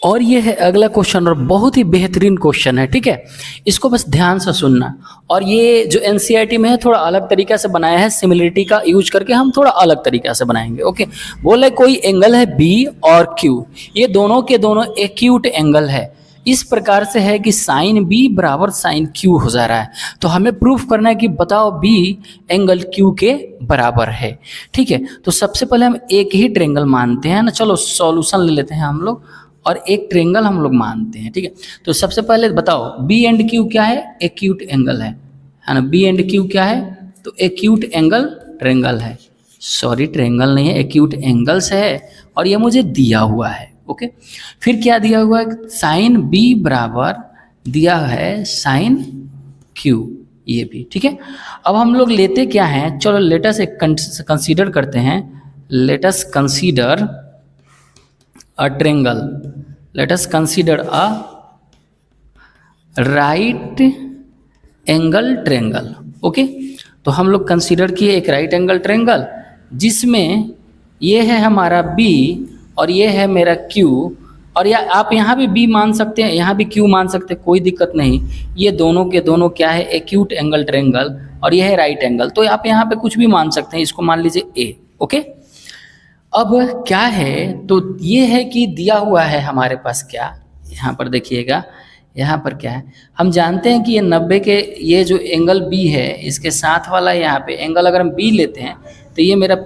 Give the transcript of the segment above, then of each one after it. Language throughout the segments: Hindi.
और ये है अगला क्वेश्चन, और बहुत ही बेहतरीन क्वेश्चन है, ठीक है, इसको बस ध्यान से सुनना। और ये जो एनसीईआरटी में है थोड़ा अलग तरीका से बनाया है, सिमिलरिटी का यूज करके हम थोड़ा अलग तरीका से बनाएंगे। ओके, बोले कोई एंगल है बी और क्यू, ये दोनों के दोनों एक्यूट एंगल है। इस प्रकार से है कि साइन बी बराबर साइन क्यू हो जा रहा है। तो हमें प्रूफ करना है कि बताओ बी एंगल क्यू के बराबर है। ठीक है, तो सबसे पहले हम एक ही ट्रेंगल मानते हैं ना, चलो सॉल्यूशन ले लेते हैं हम लोग, और एक ट्रेंगल हम लोग मानते हैं। ठीक है, तो सबसे पहले बताओ बी एंड क्यू क्या है, एक्यूट एंगल है ना। बी एंड क्यू क्या है, तो एक्यूट एंगल ट्रेंगल है, सॉरी ट्रेंगल नहीं है, एक्यूट एंगल्स है, और ये मुझे दिया हुआ है। ओके, फिर क्या दिया हुआ है, साइन बी बराबर दिया है साइन क्यू, ये भी ठीक है। अब हम लोग लेते क्या हैं, चलो लेटस एक कंसीडर करते हैं, let's consider a triangle, let's consider a right angle triangle. Okay, तो हम लोग कंसीडर किए एक राइट एंगल ट्रेंगल जिसमें ये है हमारा बी और ये है मेरा Q, और या आप यहाँ भी B मान सकते हैं, यहाँ भी Q मान सकते हैं, कोई दिक्कत नहीं। ये दोनों के दोनों क्या है, एक्यूट एंगल ट्रेंगल, और ये है राइट एंगल, तो आप यहाँ पे कुछ भी मान सकते हैं, इसको मान लीजिए A। ओके, अब क्या है, तो ये है कि दिया हुआ है हमारे पास क्या, यहाँ पर देखिएगा, यहाँ पर क्या है, हम जानते हैं कि ये 90 के ये जो एंगल B है इसके साथ वाला यहाँ पे एंगल अगर हम B लेते हैं तो ये मेरा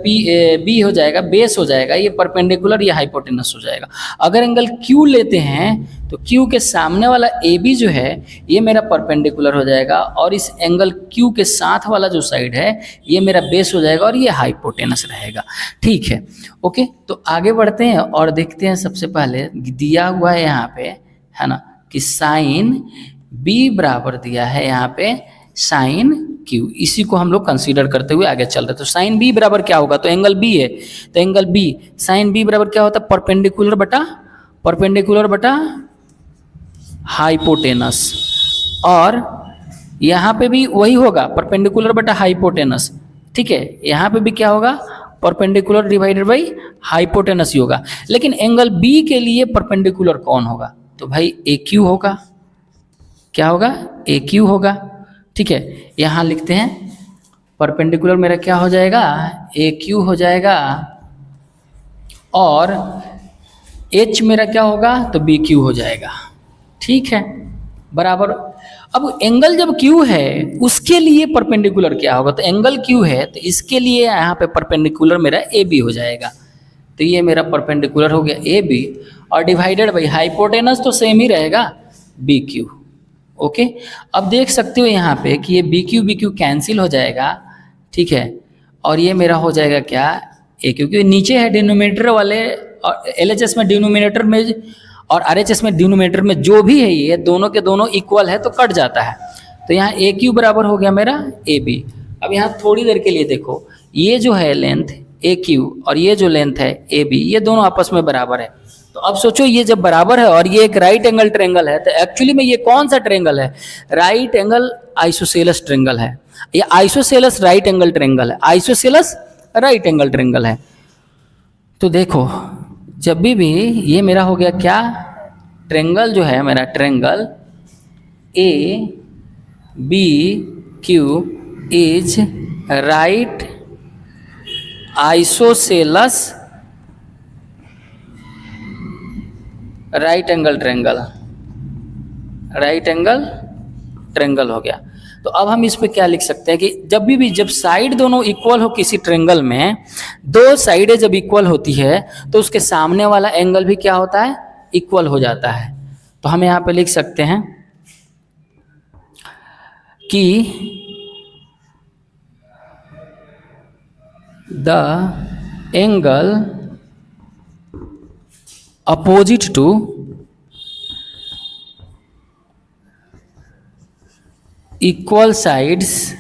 B हो जाएगा, बेस हो जाएगा, ये परपेंडिकुलर, ये हाइपोटेनस हो जाएगा। अगर एंगल Q लेते हैं तो Q के सामने वाला AB जो है ये मेरा परपेंडिकुलर हो जाएगा, और इस एंगल Q के साथ वाला जो साइड है ये मेरा बेस हो जाएगा, और ये हाइपोटेनस रहेगा। ठीक है, ओके, तो आगे बढ़ते हैं और देखते हैं। सबसे पहले दिया हुआ है यहाँ पे, है ना, कि साइन B बराबर दिया है यहाँ पे साइन Q, इसी को हम लोग कंसीडर करते हुए आगे चल रहे। तो साइन B बराबर क्या होगा, तो एंगल B है, तो एंगल B साइन B बराबर क्या होता है, परपेंडिकुलर बटा हाइपोटेनस, और यहाँ पे भी वही होगा, परपेंडिकुलर बटा हाइपोटेनस। ठीक है, यहाँ पे भी क्या होगा, परपेंडिकुलर डिवाइडेड बाई हाइपोटेनस ही होगा। लेकिन एंगल B के लिए परपेंडिकुलर कौन होगा, तो भाई AQ होगा। क्या होगा, AQ होगा। ठीक है, यहाँ लिखते हैं परपेंडिकुलर मेरा क्या हो जाएगा, AQ हो जाएगा, और H मेरा क्या होगा, तो BQ हो जाएगा। ठीक है, बराबर। अब एंगल जब Q है उसके लिए परपेंडिकुलर क्या होगा, तो एंगल Q है तो इसके लिए यहाँ पे परपेंडिकुलर मेरा AB हो जाएगा। तो ये मेरा परपेंडिकुलर हो गया AB, और डिवाइडेड बाई हाइपोटेनस तो सेम ही रहेगा BQ। ओके, अब देख सकते हो यहाँ पे कि ये BQ कैंसिल हो जाएगा। ठीक है, और ये मेरा हो जाएगा क्या, A, क्योंकि नीचे है डिनोमिनेटर वाले, और LHS में डिनोमिनेटर में और RHS में डिनोमिनेटर में जो भी है ये दोनों के दोनों इक्वल है तो कट जाता है। तो यहाँ AQ बराबर हो गया मेरा AB। अब यहाँ थोड़ी देर के लिए देखो, ये जो है लेंथ AQ और ये जो लेंथ है AB, ये दोनों आपस में बराबर है। तो अब सोचो ये जब बराबर है और ये एक राइट एंगल ट्रेंगल है, तो एक्चुअली में ये कौन सा ट्रेंगल है, राइट एंगल आइसोसेलेस ट्रेंगल है, ये आइसोसेलेस राइट एंगल ट्रेंगल है, आइसोसेलेस राइट एंगल ट्रेंगल है। तो देखो जब भी ये मेरा हो गया क्या, ट्रेंगल जो है मेरा triangle ABQ is right isosceles right angle triangle, right angle triangle हो गया। तो अब हम इस पे क्या लिख सकते हैं कि जब साइड दोनों इक्वल हो किसी ट्रेंगल में, दो साइडें जब इक्वल होती है तो उसके सामने वाला एंगल भी क्या होता है, इक्वल हो जाता है। तो हम यहाँ पे लिख सकते हैं कि the angle opposite to equal sides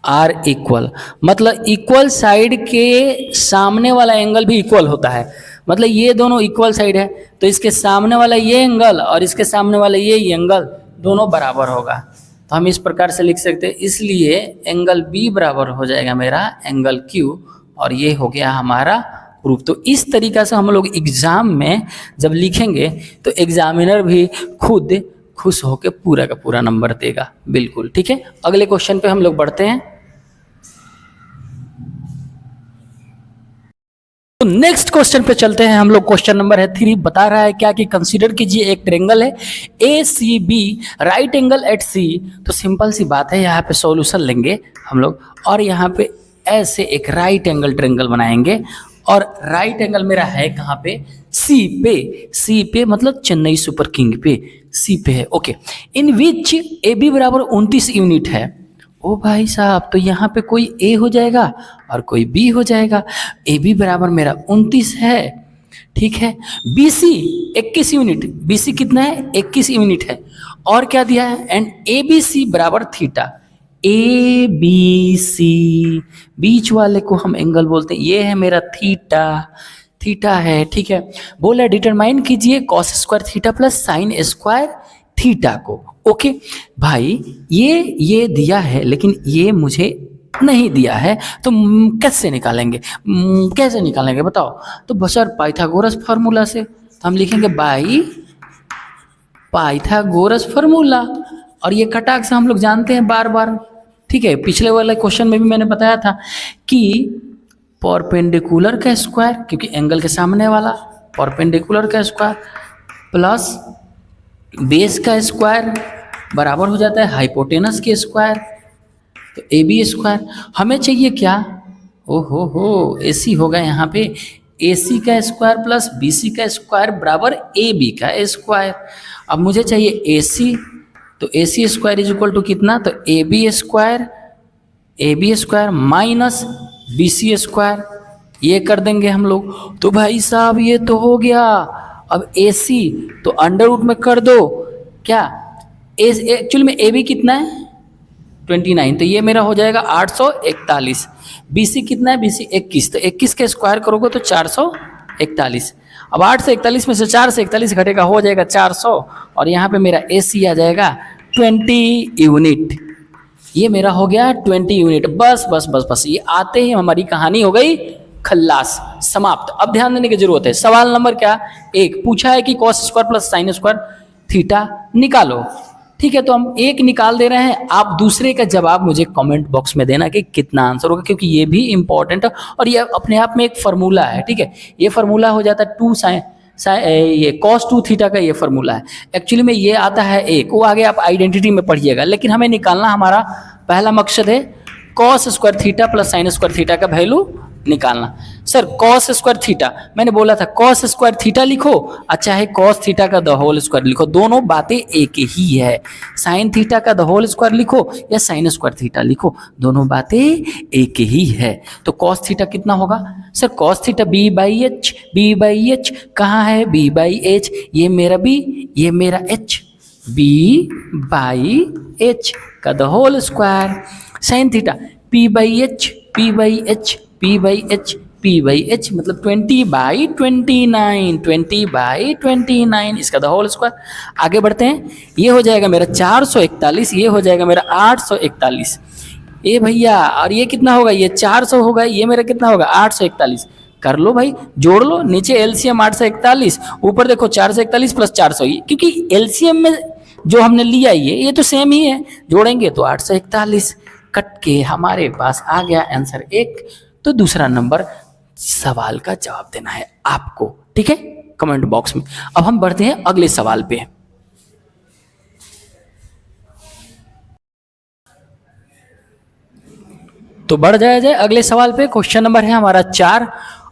are equal, मतलब इक्वल साइड के सामने वाला एंगल भी इक्वल होता है। मतलब ये दोनों इक्वल साइड है तो इसके सामने वाला ये एंगल और इसके सामने वाला ये एंगल दोनों बराबर होगा। तो हम इस प्रकार से लिख सकते हैं, इसलिए एंगल B बराबर हो जाएगा मेरा एंगल Q, और ये हो गया हमारा प्रूफ। तो इस तरीका से हम लोग एग्जाम में जब लिखेंगे तो एग्जामिनर भी खुद खुश होकर पूरा का पूरा नंबर देगा। बिल्कुल ठीक है, अगले क्वेश्चन पे हम लोग बढ़ते हैं। तो नेक्स्ट क्वेश्चन पे चलते हैं हम लोग। क्वेश्चन नंबर है 3, बता रहा है क्या कि कंसीडर कीजिए एक ट्रेंगल है A C B, right angle at C. तो सिंपल सी बात है, यहाँ पे सॉल्यूशन लेंगे हम लोग और यहाँ पे ऐसे एक राइट एंगल ट्रेंगल बनाएंगे और राइट एंगल मेरा है कहाँ पे, सी पे। सी पे मतलब चेन्नई सुपर किंग पे, सी पे है। Okay, in which A B बराबर 29 यूनिट है। ओ भाई साहब, तो यहाँ पे कोई ए हो जाएगा और कोई बी हो जाएगा। ए बी बराबर मेरा 29 है, ठीक है। B C 21 unit, B C कितना है, 21 यूनिट है। और क्या दिया है, एंड ए बी सी बराबर थीटा। ए बी सी बीच वाले को हम एंगल बोलते हैं, ये है मेरा थीटा, थीटा है, ठीक है। बोला डिटरमाइन कीजिए cos square theta plus sine square theta को। ओके भाई, ये दिया है लेकिन ये मुझे नहीं दिया है, तो कैसे निकालेंगे, कैसे निकालेंगे बताओ। तो बसर पाइथागोरस फार्मूला से, तो हम लिखेंगे बाई पाइथागोरस फार्मूला। और ये कटाक से हम लोग जानते हैं बार बार, ठीक है। पिछले वाले क्वेश्चन में भी मैंने बताया था कि परपेंडिकुलर का स्क्वायर, क्योंकि एंगल के सामने वाला, परपेंडिकुलर का स्क्वायर प्लस बेस का स्क्वायर बराबर हो जाता है हाइपोटेनस के स्क्वायर, तो ए बी स्क्वायर। हमें चाहिए क्या, ओ हो ए सी होगा यहाँ पे, ए सी का स्क्वायर प्लस बी सी का स्क्वायर बराबर ए बी का स्क्वायर। अब मुझे चाहिए ए सी, तो A C square is equal to कितना, तो A B square minus B C square, ये कर देंगे हम लोग। तो भाई साहब ये तो हो गया। अब ए सी तो अंडर रूट में कर दो, क्या एक्चुअली में ए बी कितना है 29, तो ये मेरा हो जाएगा 841। बी सी कितना है, बी सी 21, तो 21 के स्क्वायर करोगे तो 441। अब 8 से 41 में से 4 से 41 घटेगा, हो जाएगा 400, और यहाँ पे मेरा ए सी आ जाएगा 20 यूनिट। ये मेरा हो गया 20 यूनिट। बस बस बस बस, ये आते ही हमारी कहानी हो गई खल्लास, समाप्त। अब ध्यान देने की जरूरत है। सवाल नंबर क्या, 1 पूछा है कि cos square plus sine square theta निकालो, ठीक है। तो हम एक निकाल दे रहे हैं, आप दूसरे का जवाब मुझे कमेंट बॉक्स में देना कि कितना आंसर होगा, क्योंकि ये भी इंपॉर्टेंट है और ये अपने आप में एक फार्मूला है, ठीक है। ये फार्मूला हो जाता है 2 साइन, ये cos 2 थीटा का ये फार्मूला है। एक्चुअली में ये आता है 1, वो आगे आप आइडेंटिटी में पढ़िएगा, लेकिन हमें निकालना, हमारा पहला मकसद है cos square theta plus sine square theta का वैल्यू निकालना। सर cos स्क्वायर थीटा, मैंने बोला था cos स्क्वायर थीटा लिखो, अच्छा है cos थीटा का द होल स्क्वायर लिखो, दोनों बातें एक ही है। साइन थीटा का द होल स्क्वायर लिखो या साइन स्क्वायर थीटा लिखो, दोनों बातें एक ही है। तो cos थीटा कितना होगा, sir cos theta b by H कहाँ है, b बाई एच, ये मेरा b, ये मेरा h, b बाई एच का the whole square. Sine theta p by H, p by H, p by H, p by H मतलब 20/29, 20/29 इसका द होल स्क्वायर। आगे बढ़ते हैं, ये हो जाएगा मेरा 441, ये हो जाएगा मेरा 841। ए भैया, और ये कितना होगा, ये 400 होगा, ये मेरा कितना होगा 841। कर लो भाई, जोड़ लो, नीचे एलसीएम 841, ऊपर देखो 441 प्लस 400, क्योंकि एलसीएम में जो हमने लिया ये तो सेम ही है, जोड़ेंगे तो 841 कट के हमारे पास आ गया आंसर 1। तो दूसरा नंबर सवाल का जवाब देना है आपको, ठीक है, कमेंट बॉक्स में। अब हम बढ़ते हैं अगले सवाल पे। तो बढ़ जाए अगले सवाल पे। क्वेश्चन नंबर है हमारा 4।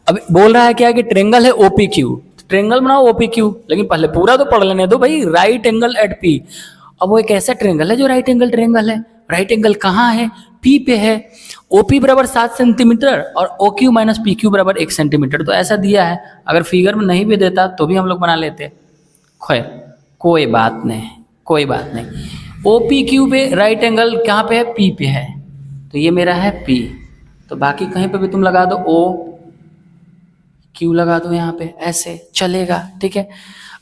अब बोल रहा है क्या कि ट्रेंगल है ओपी क्यू, ट्रेंगल बनाओ ओपी क्यू, लेकिन पहले पूरा तो पढ़ लेने दो भाई। राइट एंगल एट पी, अब वो एक ऐसा ट्रेंगल है जो राइट एंगल ट्रेंगल है। राइट एंगल कहाँ है, पी पे है। ओपी बराबर 7 सेंटीमीटर और O Q minus P Q बराबर 1 सेंटीमीटर। तो ऐसा दिया है, अगर फिगर में नहीं भी देता तो भी हम लोग बना लेते। खैर कोई बात नहीं, कोई बात नहीं। ओ पी क्यू पे राइट एंगल कहाँ पे है, पी पे है, तो ये मेरा है पी। तो बाकी कहीं पे भी तुम लगा दो, ओ क्यू लगा दो, यहाँ पे ऐसे चलेगा, ठीक है।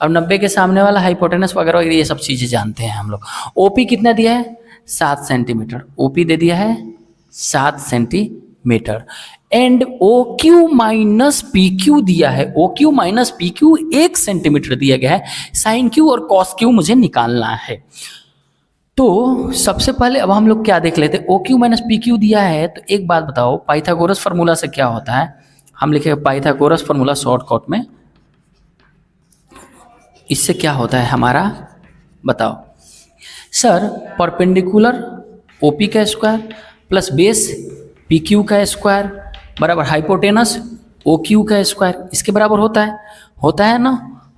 अब 90 के सामने वाला हाइपोटेनस वगैरह वगैरह ये सब चीज़ें जानते हैं हम लोग। ओपी कितना दिया है 7 सेंटीमीटर, ओपी दे दिया है 7 centimetre. And O Q minus P Q दिया है, O Q minus P Q 1 centimetre दिया गया है, साइन क्यू और कॉस क्यू मुझे निकालना है। तो सबसे पहले अब हम लोग क्या देख लेते हैं, O Q minus P Q दिया है तो एक बात बताओ, पाइथागोरस फार्मूला से क्या होता है, हम लिखेंगे पाइथागोरस फार्मूला शॉर्टकट में, इससे क्या होता है हमारा, बताओ सर, परपेंडिकुलर ओपी का square plus base P Q का स्क्वायर बराबर हाइपोटेनस ओ क्यू का स्क्वायर, इसके बराबर होता है, होता है ना,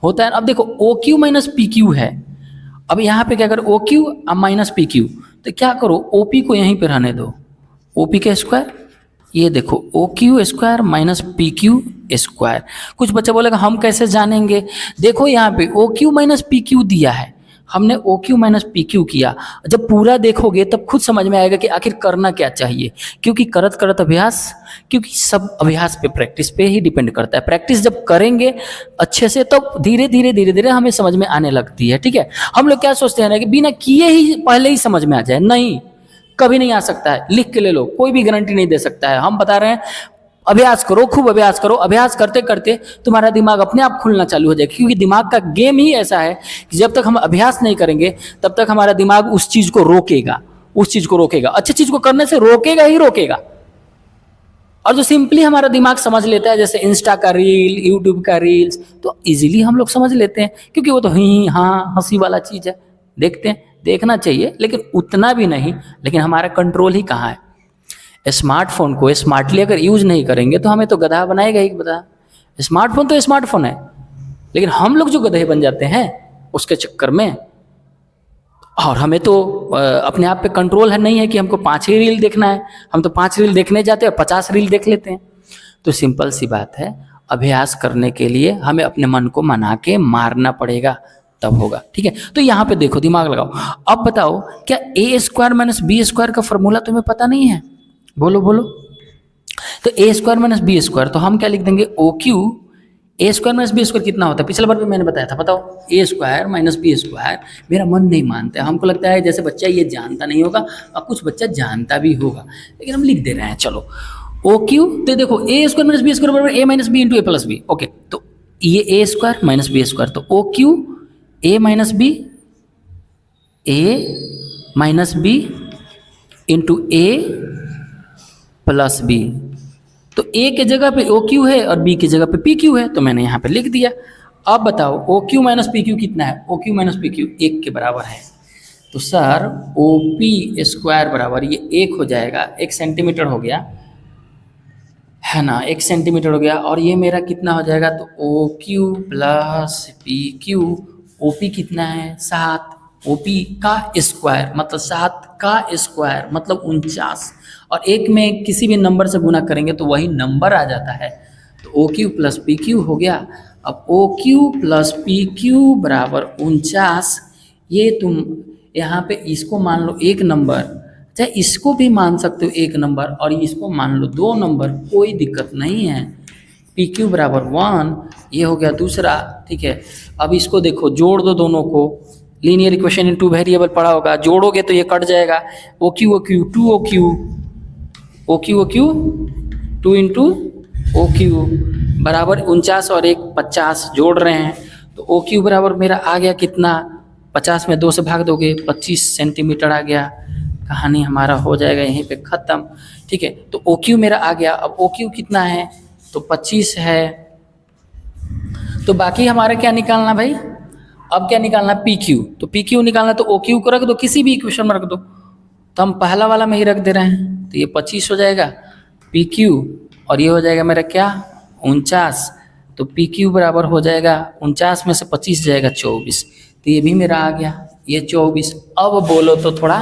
होता है। अब देखो O Q minus P Q है, अब यहाँ पे क्या करो, ओ क्यू अब माइनस पी क्यू, तो क्या करो ओ पी को यहीं पे रहने दो, ओ पी का स्क्वायर, ये देखो O Q square minus P Q square. कुछ बच्चा बोलेगा हम कैसे जानेंगे, देखो यहाँ पे O Q minus P Q दिया है, हमने O Q minus P Q किया, जब पूरा देखोगे तब खुद समझ में आएगा कि आखिर करना क्या चाहिए, क्योंकि करत करत अभ्यास, क्योंकि सब अभ्यास पे प्रैक्टिस पे ही डिपेंड करता है। प्रैक्टिस जब करेंगे अच्छे से तो धीरे धीरे हमें समझ में आने लगती है। ठीक है, हम लोग क्या सोचते हैं ना कि बिना किए ही पहले ही समझ में आ जाए, नहीं, कभी नहीं आ सकता है, लिख के ले लो, कोई भी गारंटी नहीं दे सकता है। हम बता रहे हैं अभ्यास करो, खूब अभ्यास करो, अभ्यास करते करते तुम्हारा दिमाग अपने आप खुलना चालू हो जाएगा, क्योंकि दिमाग का गेम ही ऐसा है कि जब तक हम अभ्यास नहीं करेंगे तब तक हमारा दिमाग उस चीज को रोकेगा, उस चीज को रोकेगा, अच्छी चीज को करने से रोकेगा ही रोकेगा। और जो सिंपली हमारा दिमाग समझ लेता है, जैसे इंस्टा का रील, यूट्यूब का रील्स, तो इजीली हम लोग समझ लेते हैं, क्योंकि वो तो ही हाँ हंसी वाला चीज है, देखते हैं, देखना चाहिए लेकिन उतना भी नहीं, लेकिन हमारा कंट्रोल ही कहाँ है। स्मार्टफोन को स्मार्टली अगर यूज नहीं करेंगे तो हमें तो गधा बनाएगा ही गधा। स्मार्टफोन तो स्मार्टफोन है, लेकिन हम लोग जो गधे बन जाते हैं उसके चक्कर में, और हमें तो अपने आप पे कंट्रोल है नहीं है कि हमको 5 ही रील देखना है, हम तो 5 रील देखने जाते हैं 50 रील देख लेते हैं। तो सिंपल सी बात है, अभ्यास करने के लिए हमें अपने मन को मना के मारना पड़ेगा, तब होगा। ठीक है, तो यहाँ पे देखो, दिमाग लगाओ। अब बताओ, क्या ए स्क्वायर माइनस बी स्क्वायर का फॉर्मूला तुम्हें पता नहीं है? बोलो बोलो। तो ए स्क्वायर माइनस बी स्क्वायर, तो हम क्या लिख देंगे, ओ क्यू, ए स्क्वायर माइनस बी स्क्वायर कितना होता है, पिछले बार भी मैंने बताया था, बताओ। ए स्क्वायर माइनस बी स्क्वायर, मेरा मन नहीं मानता है, हमको लगता है जैसे बच्चा ये जानता नहीं होगा, और कुछ बच्चा जानता भी होगा, लेकिन हम लिख दे रहे हैं, चलो। ओ क्यू, तो देखो A square minus B square बराबर A minus B into A plus B. Okay, तो ये A square minus B square, तो O Q A minus B, A minus B into A plus B. तो ए के जगह पे ओ क्यू है और बी की जगह पे पी क्यू है, तो मैंने यहाँ पे लिख दिया। अब बताओ O Q minus P Q कितना है, O Q minus P Q 1 के बराबर है, तो सर ओ पी स्क्वायर बराबर ये 1 हो जाएगा, 1 सेंटीमीटर हो गया है ना, 1 सेंटीमीटर हो गया, और ये मेरा कितना हो जाएगा, तो O Q plus P Q, O P कितना है 7, ओ पी का स्क्वायर मतलब 7 का स्क्वायर मतलब 49, और 1 में किसी भी नंबर से गुना करेंगे तो वही नंबर आ जाता है, तो O Q plus P Q हो गया। अब O Q plus P Q बराबर 49, ये तुम यहाँ पे इसको मान लो 1 नंबर, चाहे इसको भी मान सकते हो 1 नंबर, और इसको मान लो 2 नंबर, कोई दिक्कत नहीं है। पी क्यू बराबर 1, ये हो गया दूसरा। ठीक है, अब इसको देखो, जोड़ दो दोनों को, लीनियर इक्वेशन इन 2 वेरिएबल पढ़ा होगा, जोड़ोगे तो ये कट जाएगा, O Q 2 O Q, O Q 2 into O Q बराबर 49 और 1 50, जोड़ रहे हैं, तो ओ क्यू बराबर मेरा आ गया कितना, 50 में 2 से भाग दोगे 25 सेंटीमीटर आ गया, कहानी हमारा हो जाएगा यहीं पे ख़त्म। ठीक है, तो ओ क्यू मेरा आ गया। अब ओ क्यू कितना है, तो 25 है, तो बाकी हमारा क्या निकालना भाई, अब क्या निकालना, पी क्यू, तो पी क्यू निकालना, तो ओ क्यू को रख दो, किसी भी इक्वेशन में रख दो, तो हम पहला वाला में ही रख दे रहे हैं, तो ये 25 हो जाएगा पी क्यू, और ये हो जाएगा मेरा क्या 49, तो पी क्यू बराबर हो जाएगा 49 में से 25 जाएगा 24, तो ये भी मेरा आ गया, ये 24। अब बोलो तो थोड़ा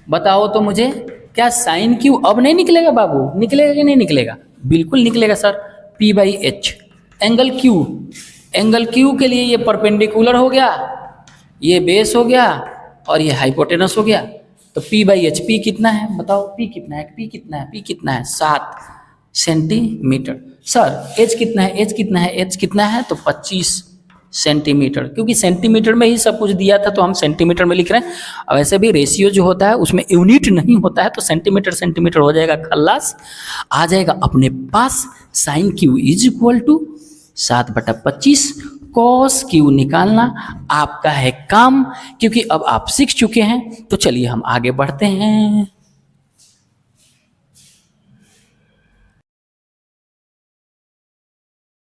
बताओ तो मुझे, क्या साइन क्यू अब नहीं निकलेगा बाबू, निकलेगा कि नहीं निकलेगा, बिल्कुल निकलेगा sir, P by H. Angle Q, angle Q के लिए ये परपेंडिकुलर हो गया, ये बेस हो गया, और ये हाइपोटेनस हो गया, तो पी बाई एच, पी कितना है बताओ, पी कितना है, पी कितना है, पी कितना है 7 सेंटीमीटर। सर एच कितना है, एच कितना है, एच कितना है, तो 25 सेंटीमीटर, क्योंकि सेंटीमीटर में ही सब कुछ दिया था तो हम सेंटीमीटर में लिख रहे हैं। अब वैसे भी रेशियो जो होता है उसमें यूनिट नहीं होता है, तो सेंटीमीटर सेंटीमीटर हो जाएगा, खल्लास। आ जाएगा अपने पास sine Q is equal to 7/25 cos Q निकालना आपका है काम, क्योंकि अब आप सीख चुके हैं। तो चलिए हम आगे बढ़ते हैं।